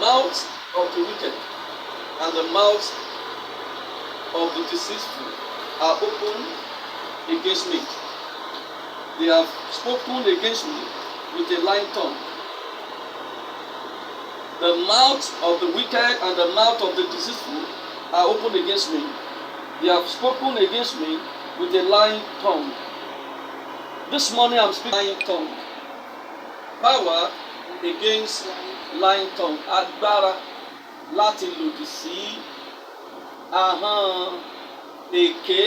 mouth of the wicked and the mouth of the deceitful are open against me. They have spoken against me with a lying tongue. The mouth of the wicked and the mouth of the deceitful are open against me. They have spoken against me with a lying tongue. This morning I'm speaking lying tongue. Power against lying tongue. Agbára láti lòdì sí ahọ́n èké.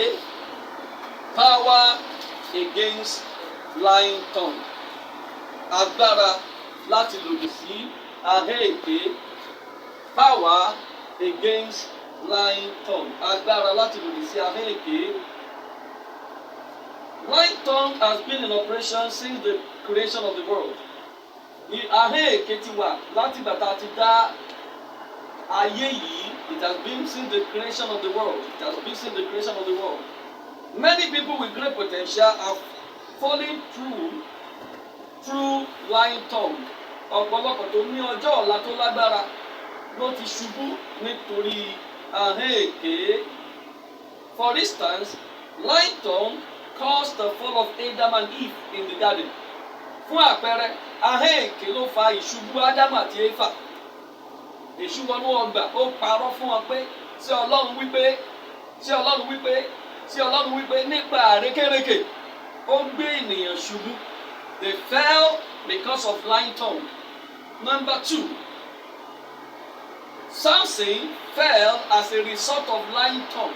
Power against lying tongue. Agbára láti lòdì sí ahọ́n èké. Power against lying tongue. Agbára láti lòdì sí ahọ́n èké. Lying tongue has been in operation since the creation of the world. Ahọ́n èké ti wà láti ìgbà tá a ti dá ayé yìí. It has been since the creation of the world. It has been since the creation of the world. Many people with great potential have fallen through lying tongue. Ọ̀pọ̀lọpọ̀ tó ní ọjọ́ ọ̀la tó lágbára ló ti ṣubú nítorí ahọ́n èké. For instance, lying tongue caused the fall of Adam and Eve in the garden. Fún àpẹẹrẹ, ahọ́n èké ló fa ìṣubú Ádámù àti Éfà. Èṣù wọnú ọgbà, ó parọ́ fún wọn pé ṣé Ọlọ́run wípé nípa àrékérekè ó gbé ènìyàn ṣubú. They fell because of lying tongue. Number 2, Samson fell as a result of lying tongue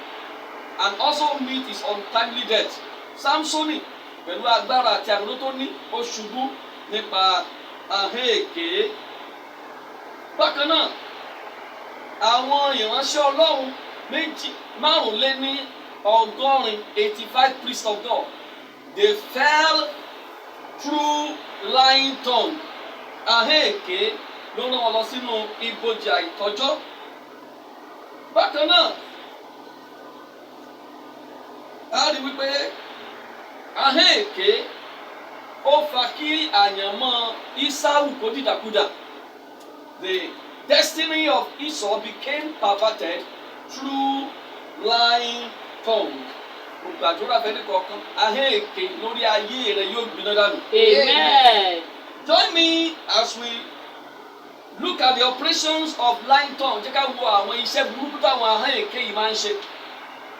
and also met his untimely death. Samsoni pẹ̀lú agbára àti àrùn tó ní ó ṣubú nípa ahọ́n èké. Bákan náà, àwọn ìránṣẹ́ Ọlọ́run márùnléní ọgọ́rin 85 priests of God, they fell through lying tongue. Ahọ́n èké ló rán wọn lọ sínú ibojì àìtọ́jọ́. Bákan náà, a rí wípé ahọ́n èké ó fa kí àyànmọ́ Ísáù kó dìdàkudà. The destiny of Esau became perverted through lying tongue. Gbàdúrà fẹ́ni kọ̀ọ̀kan, ahọ́n èké lórí ayé rẹ̀ yóò gbiná dànù. Amen. Join me as we look at the operations of lying tongue. Jẹ́ ká wo àwọn iṣẹ́ burúkú táwọn ahọ́n èké yìí máa ń ṣe.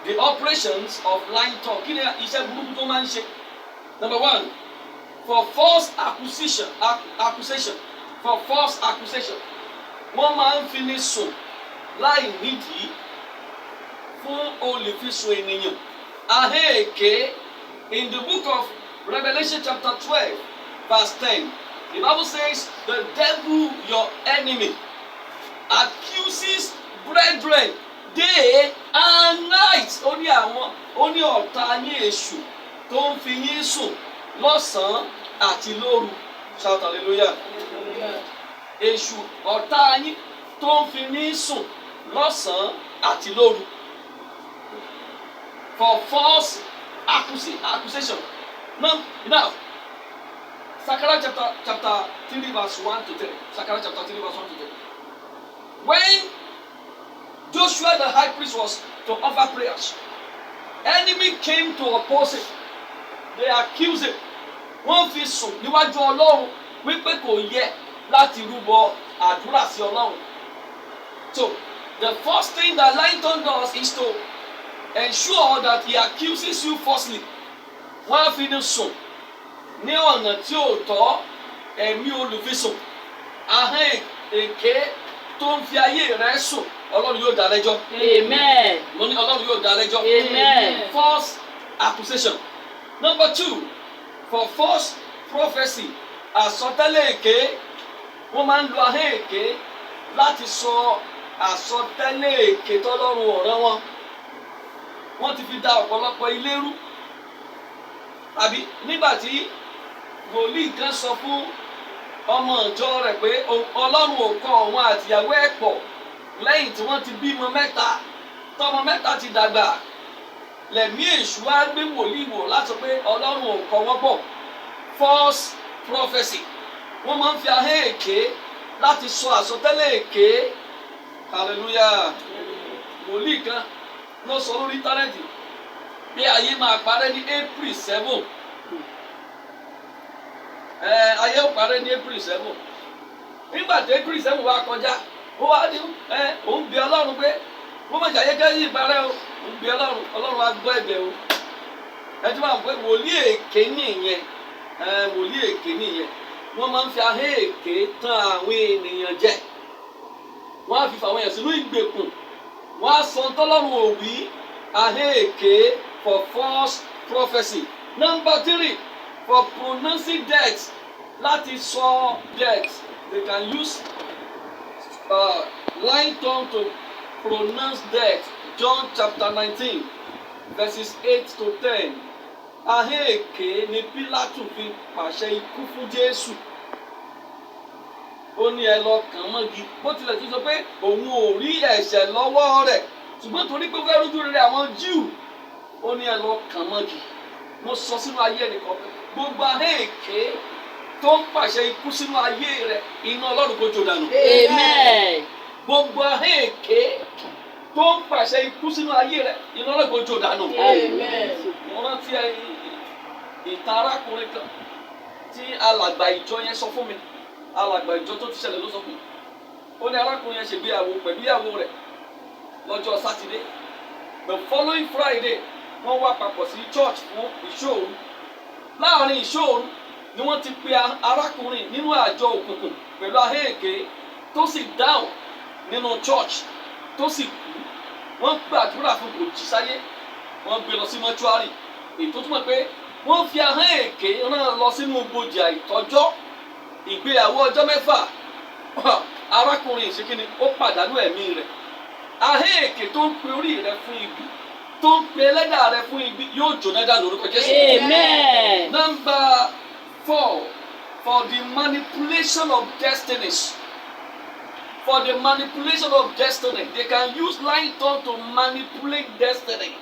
The operations of lying tongue. Kí ni iṣẹ́ burúkú tó máa ń ṣe? Number 1, for false accusation. For false accusation. Wọ́n máa ń fi ní sùn láì nídìí fún olùfisùn ènìyàn. Ahọ́n èké, in the book of Revelation chapter 12 verse 10, the Bible says, the devil, your enemy, accuses brethren day and night. Ó ní ọ̀tá yín èṣù tó ń fi yín sùn lọ́sàn-án àti lóru. Shout hallelujah. Èṣù ọ̀tá yín tó ń fi yín sùn lọ́sàn-án àti lóru. For false accusation. Now, Zechariah chapter 3 verse 1 to 3. Zechariah chapter 3 verse 1 to 3. When Joshua the high priest was to offer prayers, enemy came to oppose him. They accused him. Wọ́n fi sùn níwájú Ọlọ́run wípé kò yẹ láti rúbọ àdúrà sí Ọlọ́run. So, the first thing that lying tongue does is to ensure that he accuses you falsely. Wọ́n á fi ní sùn ní ọ̀nà tí ò tọ́ ẹ̀mí olùfisùn. Ahọ́n èké tó ń fi ayé rẹ̀ sùn, Ọlọ́run yóò dá lẹ́jọ́. Amen. Mo ní Ọlọ́run yóò dá lẹ́jọ́. Amen. False accusation. Number 2, for false prophecy. Àsọtẹ́lẹ̀ èké. Wọ́n máa ń lo ahọ́n èké láti sọ àsọtẹ́lẹ̀ èké tọ́lọ́run ọ̀rọ̀ wọn. Wọ́n ti fi da ọ̀pọ̀lọpọ̀ ilé rú. Àbí nígbà tí wòlíì kan sọ fún ọmọ ìjọ rẹ̀ pé Ọlọ́run ò kọ òun àtìyàwó ẹ̀ pọ̀ lẹ́yìn tí wọ́n ti bímọ mẹ́ta, tọ́mọ mẹ́ta ti dàgbà. Lẹ̀mí èṣù wá gbé wòlíì wò láti sọ pé Ọlọ́run ò kọ wọ́n pọ̀. False prophecy. Wọ́n máa ń fi ahọ́n èké láti sọ àsọtẹ́lẹ̀ èké. Hallelujah. Wòlíì kan ló sọ lórí íńtánẹ́ẹ̀tì pé ayé máa parẹ́ ní April 7. Ayé ó parẹ́ ní April 7. Nígbà tí April 7 wá kọjá, ó wá ní òun bí Ọlọ́run pé wọ́n mọ̀ jàyé kẹ́yìn ìparẹ́ o. Òun bí Ọlọ́run á gbọ́ ẹ̀bẹ̀ o. Ẹ ti máa ń pẹ́ wòlíì èké nìyẹn. Wòlíì èké nìyẹn. Wọ́n máa ń fi ahẹ́ èké tàn àwọn ènìyàn jẹ. Wọ́n á fi fàwọn èèyàn sínú ìgbèkùn. Wọ́n á sọ tọ́lọ́run òwí ahẹ́ èké for false prophecy. Number 3, for pronouncing death. Láti sọ death. They can use lying tongue to pronounce death. John chapter 19, verses 8 to 10. Ahẹ́ èké ni Pílátù fi pàṣẹ ikú fún Jésù. Ó ní ẹ lọ kàn mọ́gi. Bó tilẹ̀ tún sọ pé òun ò rí ẹ̀ṣẹ̀ lọ́wọ́ rẹ̀. Ṣùgbọ́n torí pé ó fẹ́ rújú rere àwọn Jíù, ó ní ẹ lọ kàn mọ́gi. Mo sọ sínú ayé ẹnìkan pé gbogbo ahẹ́ èké tó ń pàṣẹ ikú sínú ayé rẹ̀, iná Ọlọ́run kó jó dànù. Amen. Gbogbo ahẹ́ èké tó ń pàṣẹ ikú sínú ayé rẹ̀, iná Ọlọ́run kó jó dànù. Amen. Mo rántí ìtàn arákùnrin kan tí alàgbà ìjọ yẹn sọ fún mi. Alàgbà ìjọ tó ti ṣẹlẹ̀ ló sọ fún mi. Ó ní arákùnrin yẹn ṣègbéyàwó pẹ̀lú ìyàwó rẹ̀ lọ́jọ́ Sátidé. The following Friday, wọ́n wá papọ̀ sí church fún ìṣòro. Láàárín ìṣòro ni wọ́n ti pe arákùnrin nínú àjọ òkùnkùn pẹ̀lú ahẹ́ èké tó sì dáhùn nínú church tó sì kú. Wọ́n gbàdúrà fún kò jí sáyé. Wọ́n gbé lọ sí mọ́ṣúárì. Èyí tó túmọ̀ pé wọ́n fi ahẹ́ èké rán lọ sínú ibojì àìtọ́jọ́. Ìgbéyàwó ọjọ́ 6, arákùnrin ìṣekíni ó pàdánù ẹ̀mí rẹ̀. Ahẹ́ èké tó ń pe orí rẹ̀ fún ibi, tó ń pe ẹlẹ́dàá rẹ̀ fún ibi, yóò jóná dànù lórúkọ Jésù. Amen. Number 4, for the manipulation of destinies. For the manipulation of destiny, they can use lying tongue to manipulate destiny.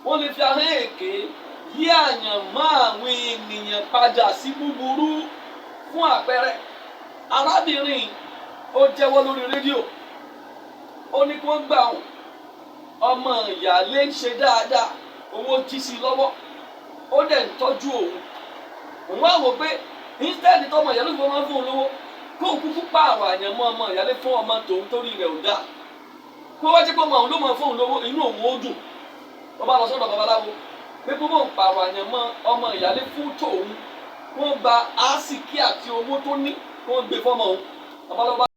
Wọ́n lè fi ahẹ́ èké yí àyànmọ́ àwọn ènìyàn padà sí búburú. Fún àpẹẹrẹ, arábìnrin ó jẹ́wọ́ lórí rédíò. Ó ní kí wọ́n gbà òun. Ọmọ ìyáálé ń ṣe dáadáa, owó jí sí lọ́wọ́. Ó dẹ̀ ń tọ́jú òun. Òun wá wò pé instead tọmọ ìyáálé fún ọmọ fún òun lówó, kó kúkú pààrọ̀ àyànmọ́ ọmọ ìyáálé fún ọmọ tòun torí rẹ̀ ò dáa. Kó wá jẹ́ pé ọmọ òun ló mọ̀ fún òun lówó, inú òun ó dùn. Ó bá lọ sọ́dọ̀ babaláwo pé kó mọ̀ pààrọ̀ àyànmọ́ ọmọ ìyáálé fún tòun. Wọ́n gba àsìkí àti owó tó ní, wọ́n gbé fọ́mọ òun. Babaláwo